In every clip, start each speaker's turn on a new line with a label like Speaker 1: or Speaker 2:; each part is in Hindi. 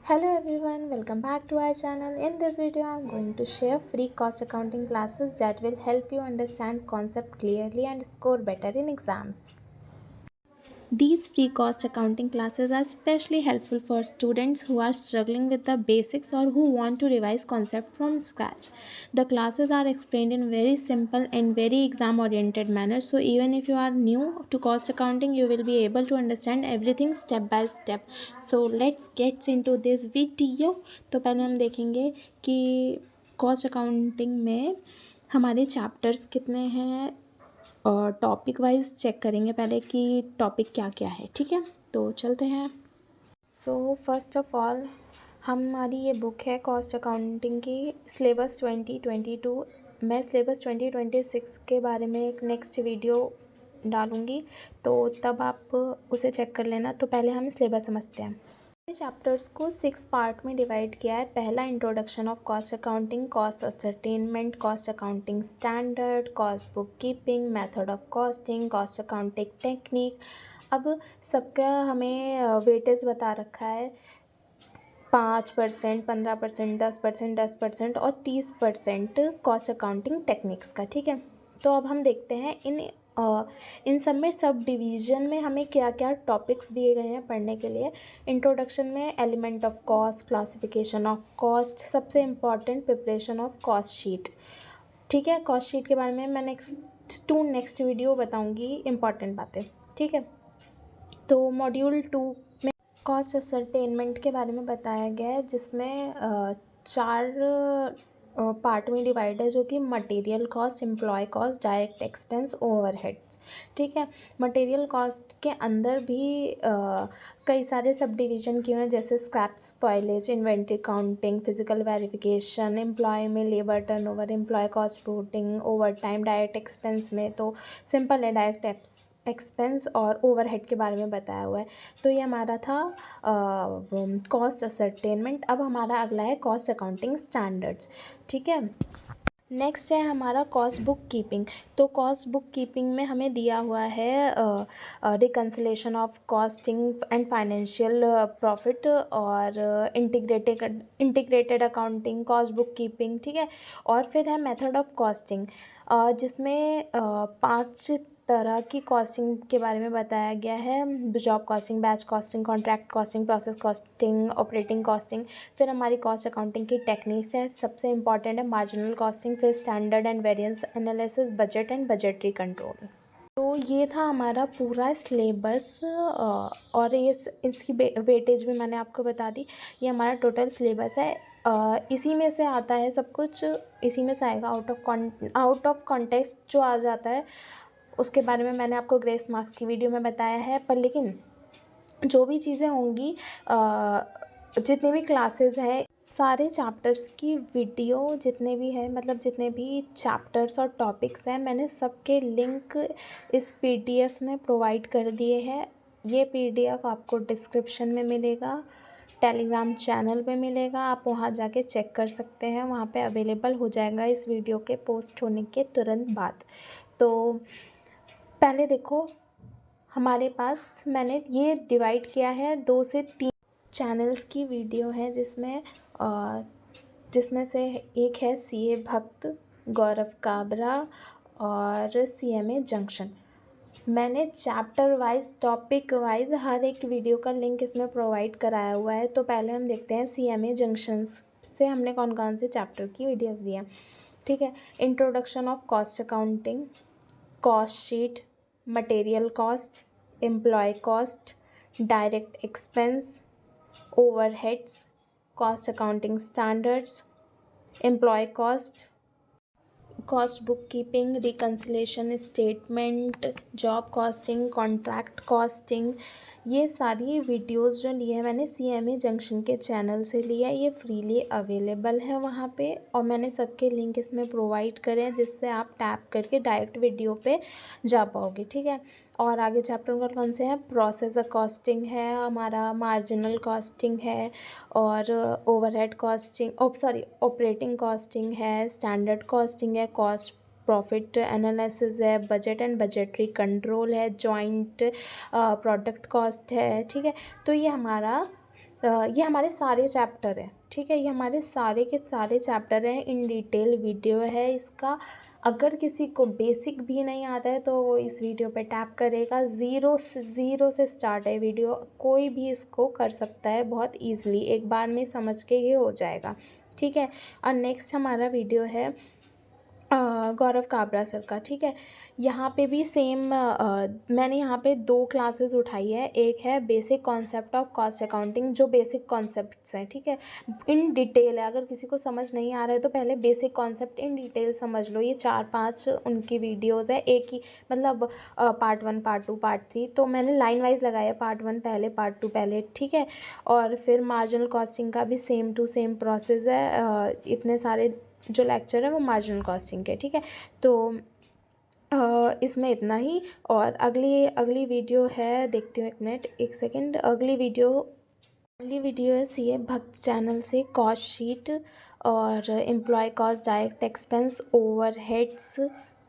Speaker 1: Hello everyone, welcome back to our channel. In this video, I am going to share free cost accounting classes that will help you understand concept clearly and score better in exams. These free cost accounting classes are especially helpful for students who are struggling with the basics or who want to revise concept from scratch. The classes are explained in very simple and very exam oriented manner, so even if you are new to cost accounting, you will be able to understand everything step by step. So let's get into this video. तो पहले हम देखेंगे कि कॉस्ट अकाउंटिंग में हमारे चैप्टर्स कितने हैं और टॉपिक वाइज चेक करेंगे पहले कि टॉपिक क्या क्या है। ठीक है, तो चलते हैं। सो फर्स्ट ऑफ ऑल हमारी ये बुक है कॉस्ट अकाउंटिंग की, सिलेबस 2022। मैं सिलेबस 2026 के बारे में एक नेक्स्ट वीडियो डालूँगी, तो तब आप उसे चेक कर लेना। तो पहले हम सिलेबस समझते हैं। चैप्टर्स को 6 पार्ट में डिवाइड किया है। पहला introduction of cost accounting, cost ascertainment, cost accounting standard, cost book keeping, method of costing, cost accounting technique. अब सबका हमें वेटेज बता रखा है 5%, 15%, 10%, 10% और 30% कॉस्ट अकाउंटिंग टेक्निक्स का। ठीक है, तो अब हम देखते हैं इन सब में सब डिवीज़न में हमें क्या क्या टॉपिक्स दिए गए हैं पढ़ने के लिए। इंट्रोडक्शन में element of cost, classification of cost, सबसे important preparation of cost sheet. ठीक है, कॉस्ट शीट के बारे में मैं नेक्स्ट वीडियो बताऊंगी इम्पॉर्टेंट बातें। ठीक है, तो मॉड्यूल 2 में कॉस्ट असरटेनमेंट के बारे में बताया गया है, जिसमें 4 पार्ट में डिवाइड है, जो कि material cost, employ cost, direct expense, overheads. ठीक है, मटेरियल कॉस्ट के अंदर भी कई सारे सब डिवीज़न किए हैं, जैसे scrap spoilage, inventory counting, physical verification, employ में labour turnover, employ cost reporting, overtime. Direct expense में तो सिंपल है, डायरेक्ट एक्सपेंस और ओवरहेड के बारे में बताया हुआ है। तो ये हमारा था कॉस्ट असरटेनमेंट। अब हमारा अगला है कॉस्ट अकाउंटिंग स्टैंडर्ड्स। ठीक है, नेक्स्ट है हमारा कॉस्ट बुक कीपिंग। तो कॉस्ट बुक कीपिंग में हमें दिया हुआ है reconciliation of costing and financial profit और integrated accounting, cost book keeping. ठीक है, और फिर है मेथड ऑफ कॉस्टिंग, जिसमें 5 तरह की कॉस्टिंग के बारे में बताया गया है। Job costing, batch costing, contract costing, process costing, operating costing. फिर हमारी कॉस्ट अकाउंटिंग की टेक्निक्स है, सबसे इंपॉर्टेंट है मार्जिनल कॉस्टिंग, फिर standard and variance analysis, budget and budgetary control. तो ये था हमारा पूरा सिलेबस, और ये इसकी वेटेज भी मैंने आपको बता दी। ये हमारा टोटल सिलेबस है, इसी में से आता है सब कुछ, इसी में से आएगा। आउट ऑफ कॉन्टेक्स्ट जो आ जाता है उसके बारे में मैंने आपको ग्रेस मार्क्स की वीडियो में बताया है, पर लेकिन जो भी चीज़ें होंगी, जितने भी क्लासेस हैं, सारे चैप्टर्स की वीडियो जितने भी है, मतलब जितने भी चैप्टर्स और टॉपिक्स हैं, मैंने सबके लिंक इस पीडीएफ में प्रोवाइड कर दिए हैं। ये पीडीएफ आपको डिस्क्रिप्शन में मिलेगा, टेलीग्राम चैनल पे मिलेगा, आप वहाँ जाके चेक कर सकते हैं, वहाँ पे अवेलेबल हो जाएगा इस वीडियो के पोस्ट होने के तुरंत बाद। तो पहले देखो, हमारे पास मैंने ये डिवाइड किया है 2 से 3 चैनल्स की वीडियो है, जिसमें से एक है सीए भक्त, गौरव काबरा और सीएमए जंक्शन। मैंने चैप्टर वाइज, टॉपिक वाइज हर एक वीडियो का लिंक इसमें प्रोवाइड कराया हुआ है। तो पहले हम देखते हैं सीएमए जंक्शंस से हमने कौन कौन से चैप्टर की वीडियोस दी हैं। ठीक है, introduction of cost accounting, cost sheet, material cost, employ cost, direct expense, overheads, cost accounting standards, employ cost, cost book keeping, reconciliation statement, job costing, contract costing. ये सारी वीडियोस जो लिए हैं मैंने सीएमए जंक्शन के चैनल से लिया है, ये फ्रीली अवेलेबल है वहाँ पे, और मैंने सबके लिंक इसमें प्रोवाइड करे हैं, जिससे आप टैप करके डायरेक्ट वीडियो पे जा पाओगे। ठीक है, और आगे चैप्टर कौन से हैं, प्रोसेस कॉस्टिंग है हमारा, मार्जिनल कॉस्टिंग है, और ओवरहेड कॉस्टिंग, ऑपरेटिंग कॉस्टिंग है, स्टैंडर्ड कॉस्टिंग है, कॉस्ट प्रॉफिट एनालिसिस है, बजट एंड बजटरी कंट्रोल है, जॉइंट प्रोडक्ट कॉस्ट है। ठीक है, तो ये हमारा ये हमारे सारे चैप्टर हैं, ठीक है, ये हमारे सारे के सारे चैप्टर हैं, इन डिटेल वीडियो है इसका। अगर किसी को बेसिक भी नहीं आता है तो वो इस वीडियो पे टैप करेगा। ज़ीरो से स्टार्ट है वीडियो, कोई भी इसको कर सकता है बहुत ईजिली, एक बार में समझ के ये हो जाएगा, ठीक है। और नेक्स्ट हमारा वीडियो है गौरव काबरा सर का, ठीक है। यहाँ पे भी सेम मैंने यहाँ पे 2 क्लासेस उठाई है। एक है basic concept of cost accounting, जो बेसिक कॉन्सेप्ट्स हैं, ठीक है, इन डिटेल है। अगर किसी को समझ नहीं आ रहा है तो पहले बेसिक कॉन्सेप्ट इन डिटेल समझ लो। ये 4-5 उनकी वीडियोज़ है, एक ही मतलब पार्ट 1, पार्ट 2, पार्ट 3, तो मैंने लाइन वाइज लगाया, पार्ट 1 पहले, पार्ट 2 पहले, ठीक है। और फिर मार्जिनल कॉस्टिंग का भी सेम टू सेम प्रोसेस है। इतने सारे जो लेक्चर है वो मार्जिनल कॉस्टिंग के, ठीक है। तो इसमें इतना ही। और अगली वीडियो है, देखती हूँ, एक मिनट, एक सेकंड। अगली वीडियो है सीए भक्त चैनल से, कॉस्ट शीट और employ cost, direct expense, overheads,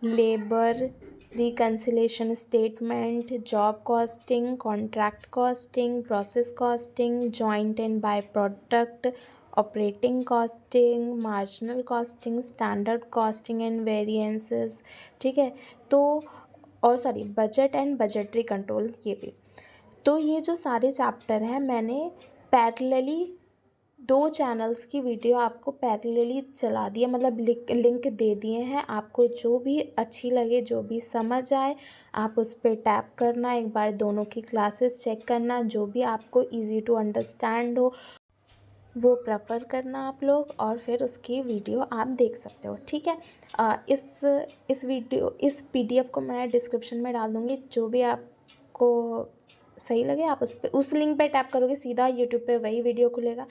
Speaker 1: labour reconciliation statement, job costing, contract costing, process costing, joint and by product, operating costing, marginal costing, standard costing and variances, ठीक है। तो और sorry, budget and budgetary control, ये भी। तो ये जो सारे चैप्टर हैं मैंने पैरेलली 2 चैनल्स की वीडियो आपको पैरेलली चला दिया, मतलब लिंक दे दिए हैं। आपको जो भी अच्छी लगे, जो भी समझ आए, आप उस पर टैप करना, एक बार दोनों की क्लासेस चेक करना, जो भी आपको इजी टू अंडरस्टैंड हो वो प्रेफर करना आप लोग, और फिर उसकी वीडियो आप देख सकते हो, ठीक है। इस पीडीएफ को मैं डिस्क्रिप्शन में डाल दूँगी। जो भी आपको सही लगे आप उस लिंक पे टैप करोगे, सीधा यूट्यूब पे वही वीडियो खुलेगा,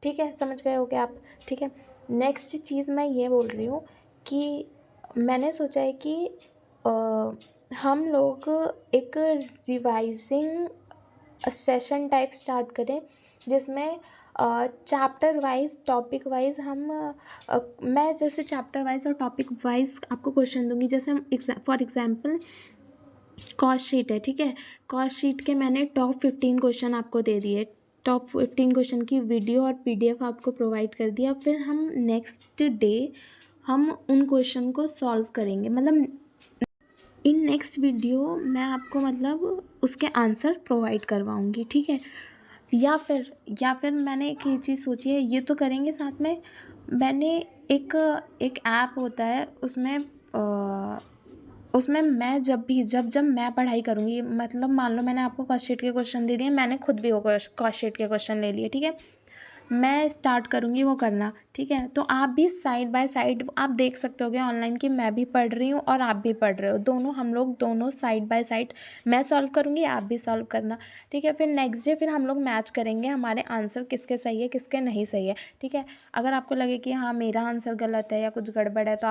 Speaker 1: ठीक है। समझ गए होगे आप, ठीक है। नेक्स्ट चीज़ मैं ये बोल रही हूँ कि मैंने सोचा है कि हम लोग एक रिवाइजिंग सेशन टाइप स्टार्ट करें, जिसमें चैप्टर वाइज, टॉपिक वाइज मैं जैसे चैप्टर वाइज और टॉपिक वाइज आपको क्वेश्चन दूंगी। जैसे हम फॉर एग्जांपल कॉस्ट शीट है, ठीक है। कॉस्ट शीट के मैंने टॉप 15 क्वेश्चन आपको दे दिए, टॉप 15 क्वेश्चन की वीडियो और पीडीएफ आपको प्रोवाइड कर दिया। फिर हम नेक्स्ट डे हम उन क्वेश्चन को सॉल्व करेंगे, मतलब इन नेक्स्ट वीडियो मैं आपको मतलब उसके आंसर प्रोवाइड करवाऊँगी, ठीक है। या फिर मैंने एक ये चीज़ सोची है, ये तो करेंगे साथ में। मैंने एक ऐप होता है, उसमें मैं जब मैं पढ़ाई करूँगी, मतलब मान लो मैंने आपको कॉस्ट शीट के क्वेश्चन दे दिए, मैंने खुद भी वो कॉस्ट शीट के क्वेश्चन ले लिए, ठीक है। मैं स्टार्ट करूँगी वो करना, ठीक है। तो आप भी साइड बाय साइड आप देख सकते होगे ऑनलाइन कि मैं भी पढ़ रही हूँ और आप भी पढ़ रहे हो, हम लोग दोनों साइड बाय साइड, मैं सॉल्व करूँगी, आप भी सॉल्व करना, ठीक है। फिर नेक्स्ट डे फिर हम लोग मैच करेंगे हमारे आंसर किसके सही है, किसके नहीं सही है, ठीक है। अगर आपको लगे कि हाँ मेरा आंसर गलत है या कुछ गड़बड़ है, तो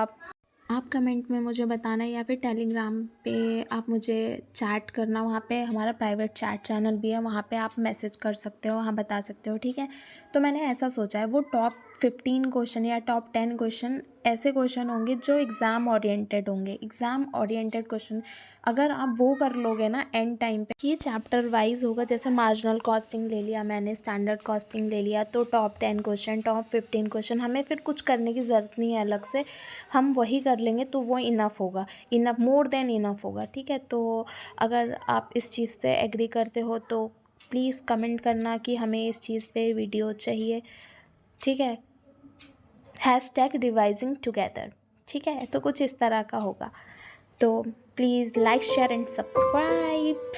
Speaker 1: आप कमेंट में मुझे बताना, या फिर टेलीग्राम पे आप मुझे चैट करना। वहाँ पे हमारा प्राइवेट चैट चैनल भी है, वहाँ पे आप मैसेज कर सकते हो, वहाँ बता सकते हो, ठीक है। तो मैंने ऐसा सोचा है, वो टॉप 15 क्वेश्चन या टॉप 10 क्वेश्चन ऐसे क्वेश्चन होंगे जो एग्ज़ाम ओरिएंटेड होंगे, एग्ज़ाम ओरिएंटेड क्वेश्चन। अगर आप वो कर लोगे ना एंड टाइम पे, ये चैप्टर वाइज होगा। जैसे मार्जिनल कॉस्टिंग ले लिया मैंने, स्टैंडर्ड कॉस्टिंग ले लिया, तो टॉप 10 क्वेश्चन, टॉप 15 क्वेश्चन, हमें फिर कुछ करने की ज़रूरत नहीं है अलग से, हम वही कर लेंगे तो वो इनफ होगा, इनफ, मोर देन इनफ होगा, ठीक है। तो अगर आप इस चीज़ से एग्री करते हो तो प्लीज़ कमेंट करना कि हमें इस चीज़ पे वीडियो चाहिए, ठीक है। #रिवाइजिंग टुगेदर, ठीक है। तो कुछ इस तरह का होगा। तो please like, share and subscribe.